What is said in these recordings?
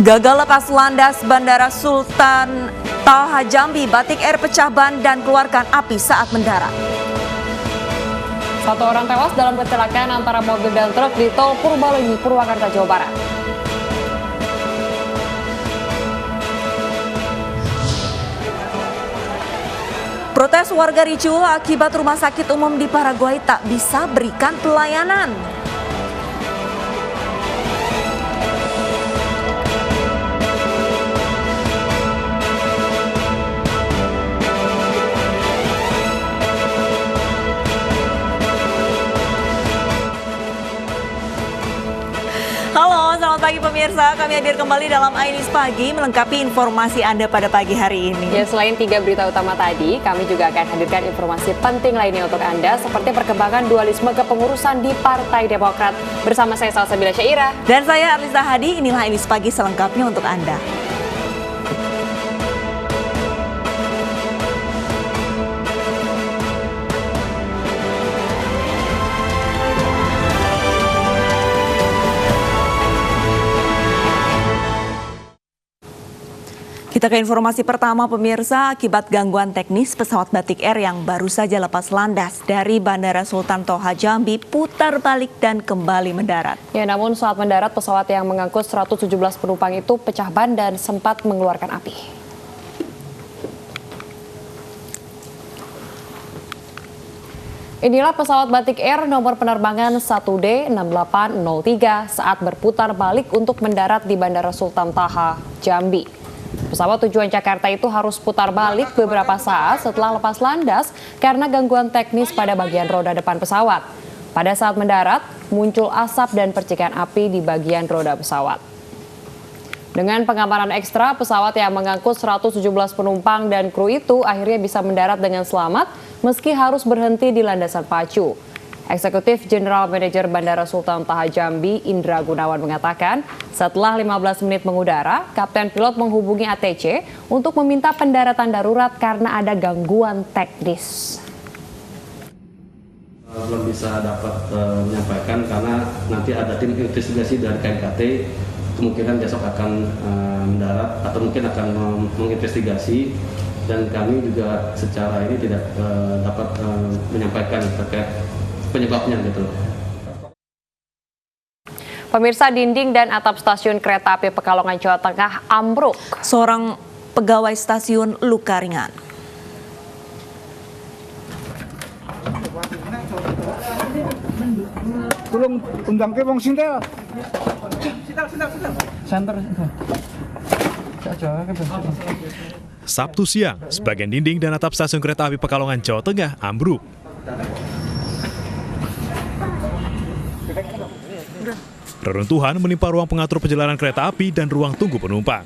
Gagal lepas landas Bandara Sultan Toha Jambi, Batik Air pecah ban dan keluarkan api saat mendarat. Satu orang tewas dalam kecelakaan antara mobil dan truk di Tol Purbalenyi, Purwakarta, Jawa Barat. Protes warga ricuh akibat rumah sakit umum di Paraguay tak bisa berikan pelayanan. Halo, selamat pagi pemirsa. Kami hadir kembali dalam Ainis Pagi melengkapi informasi Anda pada pagi hari ini. Ya, selain 3 berita utama tadi, kami juga akan hadirkan informasi penting lainnya untuk Anda seperti perkembangan dualisme kepengurusan di Partai Demokrat. Bersama saya Salsabila Syairah. Dan saya Arlisa Hadi, inilah Ainis Pagi selengkapnya untuk Anda. Kita ke informasi pertama pemirsa, akibat gangguan teknis pesawat Batik Air yang baru saja lepas landas dari Bandara Sultan Toha Jambi putar balik dan kembali mendarat. Ya, namun saat mendarat pesawat yang mengangkut 117 penumpang itu pecah ban dan sempat mengeluarkan api. Inilah pesawat Batik Air nomor penerbangan 1D6803 saat berputar balik untuk mendarat di Bandara Sultan Toha Jambi. Pesawat tujuan Jakarta itu harus putar balik beberapa saat setelah lepas landas karena gangguan teknis pada bagian roda depan pesawat. Pada saat mendarat, muncul asap dan percikan api di bagian roda pesawat. Dengan pengamanan ekstra, pesawat yang mengangkut 117 penumpang dan kru itu akhirnya bisa mendarat dengan selamat meski harus berhenti di landasan pacu. Eksekutif General Manager Bandara Sultan Toha Jambi, Indra Gunawan mengatakan, setelah 15 menit mengudara, Kapten Pilot menghubungi ATC untuk meminta pendaratan darurat karena ada gangguan teknis. Belum bisa dapat menyampaikan karena nanti ada tim investigasi dari KNKT, kemungkinan besok akan mendarat atau mungkin akan menginvestigasi, dan kami juga secara ini tidak dapat menyampaikan terkait penyebabnya gitu. Pemirsa, dinding dan atap stasiun kereta api Pekalongan, Jawa Tengah ambruk. Seorang pegawai stasiun luka ringan. Tolong undang ke wong sintel. Sabtu siang, sebagian dinding dan atap stasiun kereta api Pekalongan, Jawa Tengah ambruk. Reruntuhan menimpa ruang pengatur perjalanan kereta api dan ruang tunggu penumpang.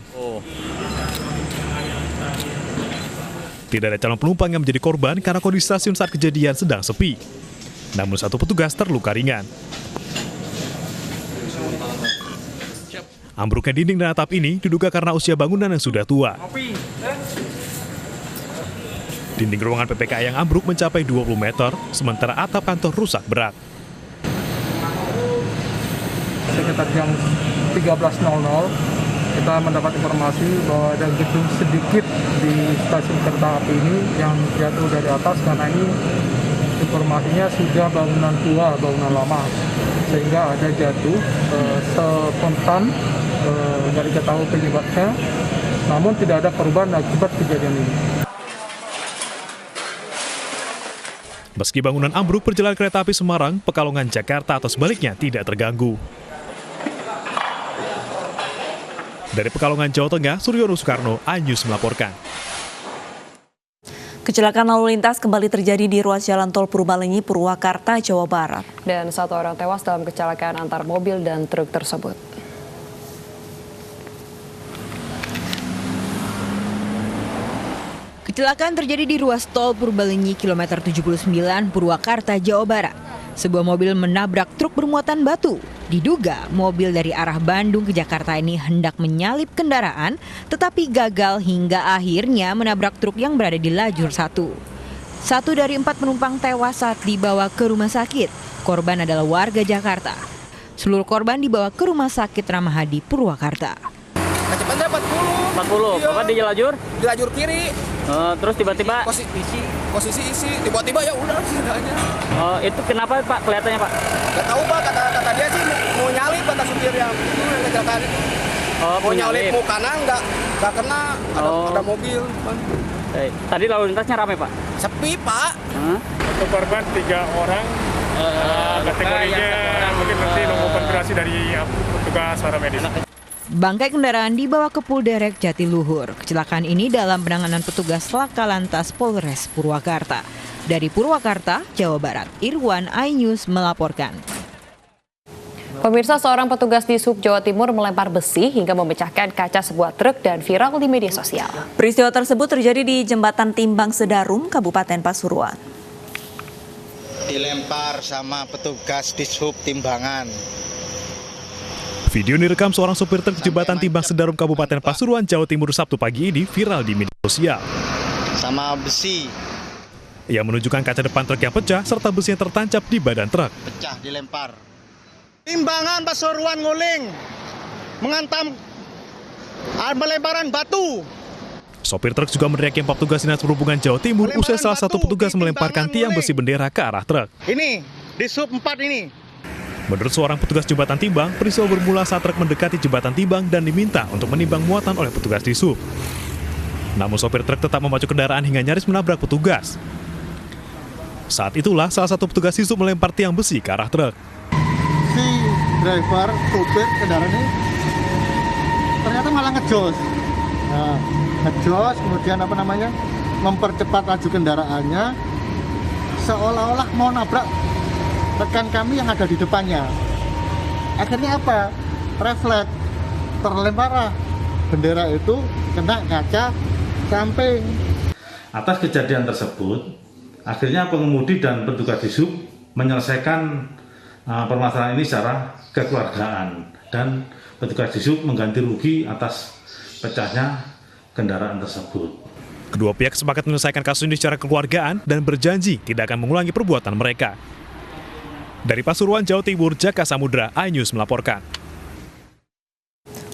Tidak ada calon penumpang yang menjadi korban karena kondisi stasiun saat kejadian sedang sepi. Namun satu petugas terluka ringan. Ambruknya dinding dan atap ini diduga karena usia bangunan yang sudah tua. Dinding ruangan PPKI yang ambruk mencapai 20 meter, sementara atap kantor rusak berat. Sekitar jam 13.00 kita mendapat informasi bahwa ada gedung sedikit di stasiun kereta api ini yang jatuh dari atas, karena ini informasinya sudah bangunan tua, bangunan lama, sehingga ada jatuh spontan dari ketahui penyebabnya, namun tidak ada korban akibat kejadian ini. Meski bangunan ambruk, perjalanan kereta api Semarang, Pekalongan, Jakarta atau sebaliknya tidak terganggu. Dari Pekalongan, Jawa Tengah, Suryono Soekarno, iNews melaporkan. Kecelakaan lalu lintas kembali terjadi di ruas jalan tol Purbalenyi, Purwakarta, Jawa Barat. Dan satu orang tewas dalam kecelakaan antar mobil dan truk tersebut. Kecelakaan terjadi di ruas tol Purbalenyi kilometer 79 Purwakarta, Jawa Barat. Sebuah mobil menabrak truk bermuatan batu. Diduga mobil dari arah Bandung ke Jakarta ini hendak menyalip kendaraan, tetapi gagal hingga akhirnya menabrak truk yang berada di lajur 1. 1 dari 4 penumpang tewas saat dibawa ke rumah sakit. Korban adalah warga Jakarta. Seluruh korban dibawa ke Rumah Sakit Ramahadi Purwakarta. 40. Bapak di lajur? Di lajur kiri. Terus tiba-tiba Posisi isi, tiba-tiba ya udah aja. itu kenapa Pak kelihatannya Pak? Gak tahu Pak, kata dia sih mau nyalip kata supir yang kecelakaan. Mau nyalip mau kanan nggak kena ada mobil. Tadi lalu lintasnya ramai Pak? Sepi Pak. Untuk korban 3 orang. Kategorinya mungkin nanti nunggu konfirmasi dari petugas paramedis. Bangkai kendaraan dibawa ke Polderek Jatiluhur. Kecelakaan ini dalam penanganan petugas Laka Lantas Polres Purwakarta. Dari Purwakarta, Jawa Barat, Irwan iNews melaporkan. Pemirsa, seorang petugas di Sub Jawa Timur melempar besi hingga memecahkan kaca sebuah truk dan viral di media sosial. Peristiwa tersebut terjadi di Jembatan Timbang Sedarum, Kabupaten Pasuruan. Dilempar sama petugas di Sub Timbangan. Video ini direkam seorang sopir truk Jembatan Timbang Sedarum Kabupaten Pasuruan, Jawa Timur Sabtu pagi ini viral di media sosial. Sama besi. Ia menunjukkan kaca depan truk yang pecah serta besi yang tertancap di badan truk. Pecah dilempar. Timbangan Pasuruan nguling. Menghantam melemparan batu. Sopir truk juga meneriaki 4 petugas Dinas Perhubungan Jawa Timur usai salah satu petugas melemparkan tiang besi bendera ke arah truk. Ini di Sub 4 ini. Menurut seorang petugas Jembatan Timbang, peristiwa bermula saat truk mendekati Jembatan Timbang dan diminta untuk menimbang muatan oleh petugas di Sub. Namun sopir truk tetap memacu kendaraan hingga nyaris menabrak petugas. Saat itulah salah satu petugas di Sub melempar tiang besi ke arah truk. Si driver, sopir kendaraan ini ternyata malah ngejos. Nah, ngejos kemudian mempercepat laju kendaraannya seolah-olah mau nabrak rekan kami yang ada di depannya. Akhirnya apa? Refleks, terlempar bendera itu kena kaca samping. Atas kejadian tersebut, akhirnya pengemudi dan petugas di Sub menyelesaikan permasalahan ini secara kekeluargaan dan petugas di Sub mengganti rugi atas pecahnya kendaraan tersebut. Kedua pihak sepakat menyelesaikan kasus ini secara kekeluargaan dan berjanji tidak akan mengulangi perbuatan mereka. Dari Pasuruan, Jawa Timur, Jaka Samudra, iNews melaporkan.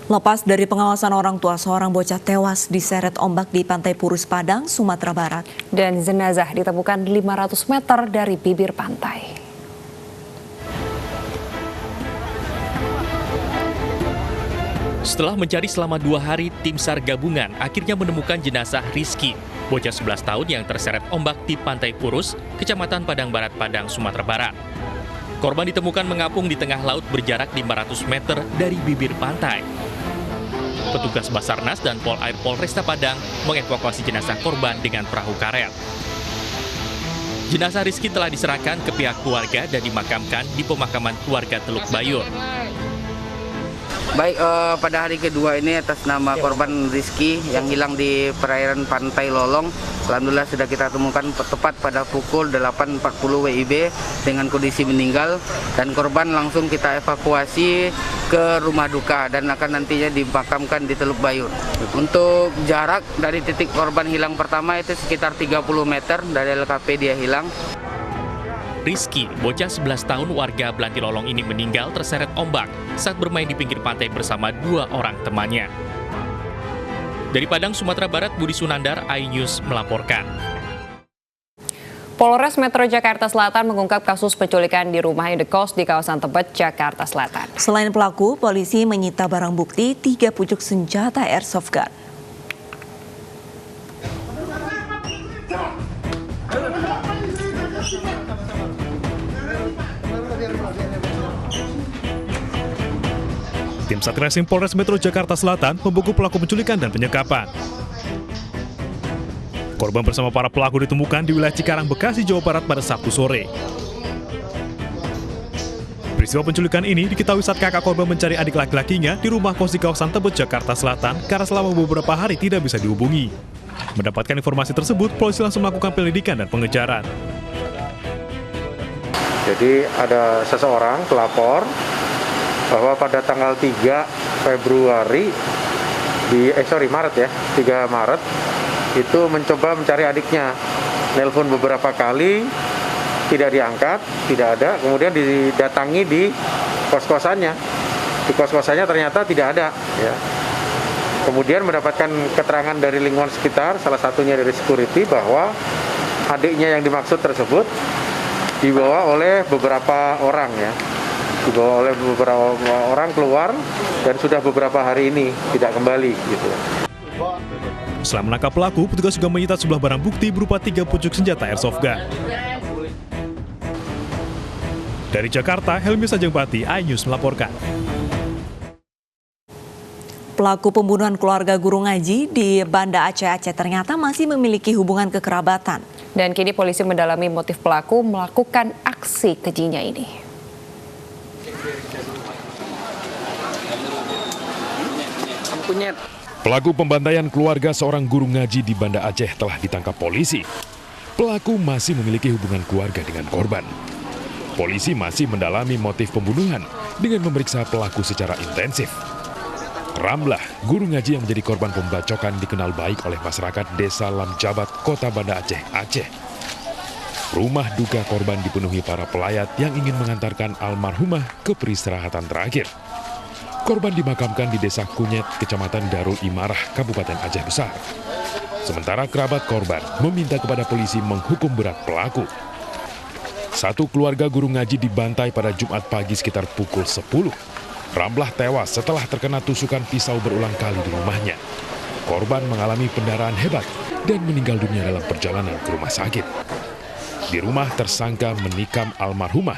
Lepas dari pengawasan orang tua, seorang bocah tewas diseret ombak di Pantai Purus Padang, Sumatera Barat. Dan jenazah ditemukan 500 meter dari bibir pantai. Setelah mencari selama 2 hari, tim SAR gabungan akhirnya menemukan jenazah Rizky, bocah 11 tahun yang terseret ombak di Pantai Purus, Kecamatan Padang Barat, Padang, Sumatera Barat. Korban ditemukan mengapung di tengah laut berjarak 500 meter dari bibir pantai. Petugas Basarnas dan Pol Air Polresta Padang mengevakuasi jenazah korban dengan perahu karet. Jenazah Rizky telah diserahkan ke pihak keluarga dan dimakamkan di pemakaman keluarga Teluk Bayur. Baik, pada hari kedua ini atas nama korban Rizky yang hilang di perairan Pantai Lolong, alhamdulillah sudah kita temukan tepat pada pukul 8.40 WIB dengan kondisi meninggal, dan korban langsung kita evakuasi ke rumah duka dan akan nantinya dimakamkan di Teluk Bayur. Untuk jarak dari titik korban hilang pertama itu sekitar 30 meter dari LKP dia hilang. Rizky, bocah 11 tahun warga Blantilolong ini meninggal terseret ombak saat bermain di pinggir pantai bersama 2 orang temannya. Dari Padang, Sumatera Barat, Budi Sunandar, iNews melaporkan. Polres Metro Jakarta Selatan mengungkap kasus penculikan di rumah indekos di kawasan Tebet, Jakarta Selatan. Selain pelaku, polisi menyita barang bukti 3 pucuk senjata airsoft gun. Tim Satreskrim Polres Metro Jakarta Selatan memburu pelaku penculikan dan penyekapan. Korban bersama para pelaku ditemukan di wilayah Cikarang, Bekasi, Jawa Barat pada Sabtu sore. Peristiwa penculikan ini diketahui saat kakak korban mencari adik laki-lakinya di rumah kos di kawasan Tebet, Jakarta Selatan karena selama beberapa hari tidak bisa dihubungi. Mendapatkan informasi tersebut, polisi langsung melakukan penyelidikan dan pengejaran. Jadi ada seseorang pelapor bahwa pada tanggal 3 Februari Maret ya, 3 Maret itu mencoba mencari adiknya. Nelpon beberapa kali, tidak diangkat, tidak ada, kemudian didatangi di kos-kosannya. Di kos-kosannya ternyata tidak ada ya. Kemudian mendapatkan keterangan dari lingkungan sekitar, salah satunya dari security, bahwa adiknya yang dimaksud tersebut dibawa oleh beberapa orang ya. Dibawa oleh beberapa orang keluar dan sudah beberapa hari ini tidak kembali gitu. Setelah menangkap pelaku, petugas juga menyita sejumlah barang bukti berupa 3 pucuk senjata airsoft gun. Dari Jakarta, Helmi Sajengbati, iNews melaporkan. Pelaku pembunuhan keluarga guru ngaji di Banda Aceh ternyata masih memiliki hubungan kekerabatan. Dan kini polisi mendalami motif pelaku melakukan aksi kejinya ini. Pelaku pembantaian keluarga seorang guru ngaji di Banda Aceh telah ditangkap polisi. Pelaku masih memiliki hubungan keluarga dengan korban. Polisi masih mendalami motif pembunuhan dengan memeriksa pelaku secara intensif. Ramlah, guru ngaji yang menjadi korban pembacokan dikenal baik oleh masyarakat Desa Lamjabat, Kota Banda Aceh, Aceh. Rumah duka korban dipenuhi para pelayat yang ingin mengantarkan almarhumah ke peristirahatan terakhir. Korban dimakamkan di Desa Kunyet, Kecamatan Darul Imarah, Kabupaten Aceh Besar. Sementara kerabat korban meminta kepada polisi menghukum berat pelaku. Satu keluarga guru ngaji dibantai pada Jumat pagi sekitar pukul 10. Ramlah tewas setelah terkena tusukan pisau berulang kali di rumahnya. Korban mengalami pendarahan hebat dan meninggal dunia dalam perjalanan ke rumah sakit. Di rumah tersangka menikam almarhumah,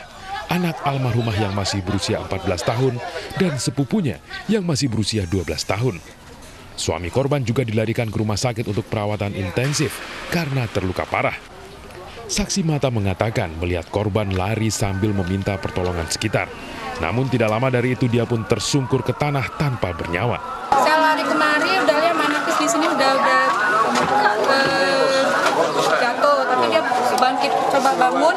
anak almarhumah yang masih berusia 14 tahun dan sepupunya yang masih berusia 12 tahun. Suami korban juga dilarikan ke rumah sakit untuk perawatan intensif karena terluka parah. Saksi mata mengatakan melihat korban lari sambil meminta pertolongan sekitar. Namun tidak lama dari itu dia pun tersungkur ke tanah tanpa bernyawa. Saya lari kemari, udah lihat manapis di sini udah jatuh, tapi dia bangkit, coba bangun,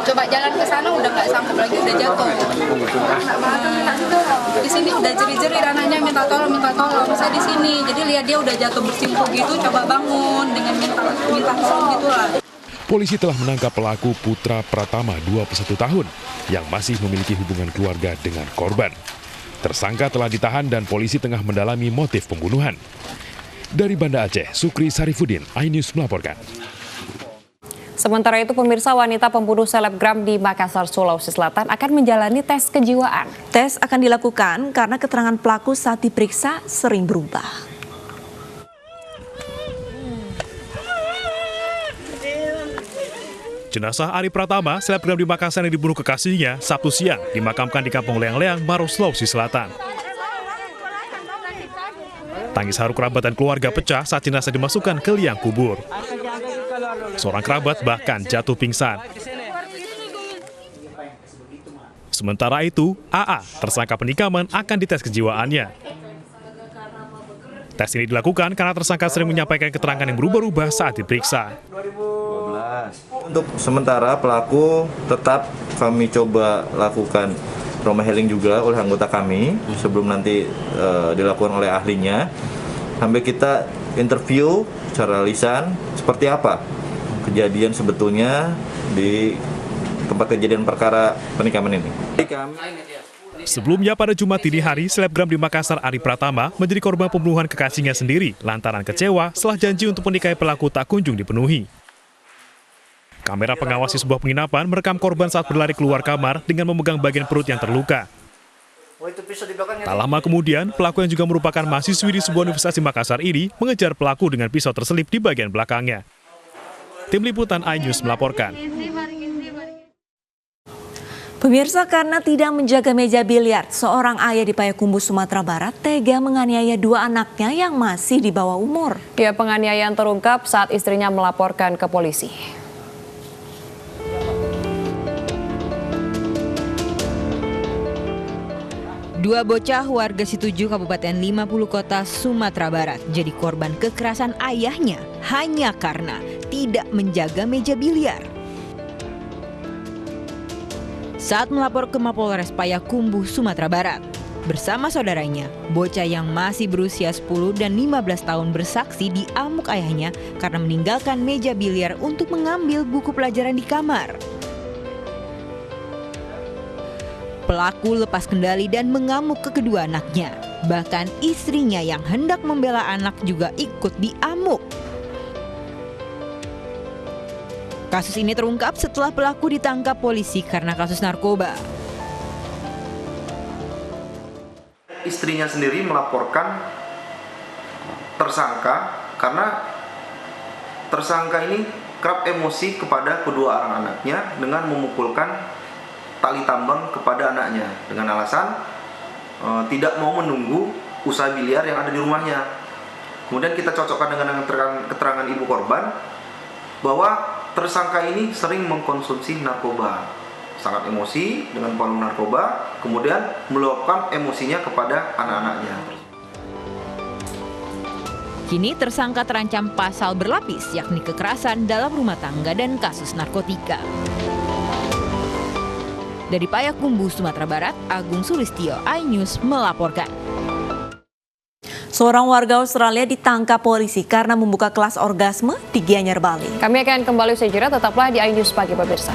coba jalan ke sana udah nggak sanggup lagi, udah jatuh. Di sini udah jeri-jeri, anaknya minta tolong. Saya di sini, jadi lihat dia udah jatuh bersimpuh gitu, coba bangun dengan minta tolong gitulah. Polisi telah menangkap pelaku Putra Pratama, 21 tahun, yang masih memiliki hubungan keluarga dengan korban. Tersangka telah ditahan dan polisi tengah mendalami motif pembunuhan. Dari Banda Aceh, Sukri Sarifudin, iNews melaporkan. Sementara itu, pemirsa, wanita pembunuh selebgram di Makassar, Sulawesi Selatan akan menjalani tes kejiwaan. Tes akan dilakukan karena keterangan pelaku saat diperiksa sering berubah. Jenazah Ari Pratama, selebgram di Makassar yang dibunuh kekasihnya, Sabtu siang dimakamkan di Kampung Leang-Leang, Maros, Sulawesi Selatan. Tangis haru kerabat dan keluarga pecah saat jenazah dimasukkan ke liang kubur. Seorang kerabat bahkan jatuh pingsan. Sementara itu, AA, tersangka penikaman, akan dites kejiwaannya. Tes ini dilakukan karena tersangka sering menyampaikan keterangan yang berubah-ubah saat diperiksa. Untuk sementara pelaku tetap kami coba lakukan trauma healing juga oleh anggota kami sebelum nanti dilakukan oleh ahlinya, sampai kita interview secara lisan seperti apa kejadian sebetulnya di tempat kejadian perkara penikaman ini. Sebelumnya pada Jumat dini hari, selebgram di Makassar Ari Pratama menjadi korban pembunuhan kekasihnya sendiri lantaran kecewa setelah janji untuk menikahi pelaku tak kunjung dipenuhi. Kamera pengawas di sebuah penginapan merekam korban saat berlari keluar kamar dengan memegang bagian perut yang terluka. Tak lama kemudian, pelaku yang juga merupakan mahasiswi di sebuah universitas di Makassar ini mengejar pelaku dengan pisau terselip di bagian belakangnya. Tim Liputan iNews melaporkan. Pemirsa, karena tidak menjaga meja biliar, seorang ayah di Payakumbuh, Sumatera Barat tega menganiaya 2 anaknya yang masih di bawah umur. Ya, penganiayaan terungkap saat istrinya melaporkan ke polisi. Dua bocah warga Situju, Kabupaten 50 Kota, Sumatera Barat jadi korban kekerasan ayahnya hanya karena tidak menjaga meja biliar. Saat melapor ke Mapolres Payakumbuh, Sumatera Barat, bersama saudaranya, bocah yang masih berusia 10 dan 15 tahun bersaksi diamuk ayahnya karena meninggalkan meja biliar untuk mengambil buku pelajaran di kamar. Pelaku lepas kendali dan mengamuk ke kedua anaknya. Bahkan istrinya yang hendak membela anak juga ikut diamuk. Kasus ini terungkap setelah pelaku ditangkap polisi karena kasus narkoba. Istrinya sendiri melaporkan tersangka karena tersangka ini kerap emosi kepada kedua orang anaknya dengan memukulkan tali tambang kepada anaknya dengan alasan tidak mau menunggu usaha biliar yang ada di rumahnya. Kemudian kita cocokkan dengan keterangan ibu korban bahwa tersangka ini sering mengkonsumsi narkoba, sangat emosi dengan pengaruh narkoba, kemudian meluapkan emosinya kepada anak-anaknya. Kini tersangka terancam pasal berlapis, yakni kekerasan dalam rumah tangga dan kasus narkotika. Dari Payakumbuh, Sumatera Barat, Agung Sulistyo, iNews melaporkan. Seorang warga Australia ditangkap polisi karena membuka kelas orgasme di Gianyar, Bali. Kami akan kembali usai jeda, tetaplah di iNews Pagi pemirsa.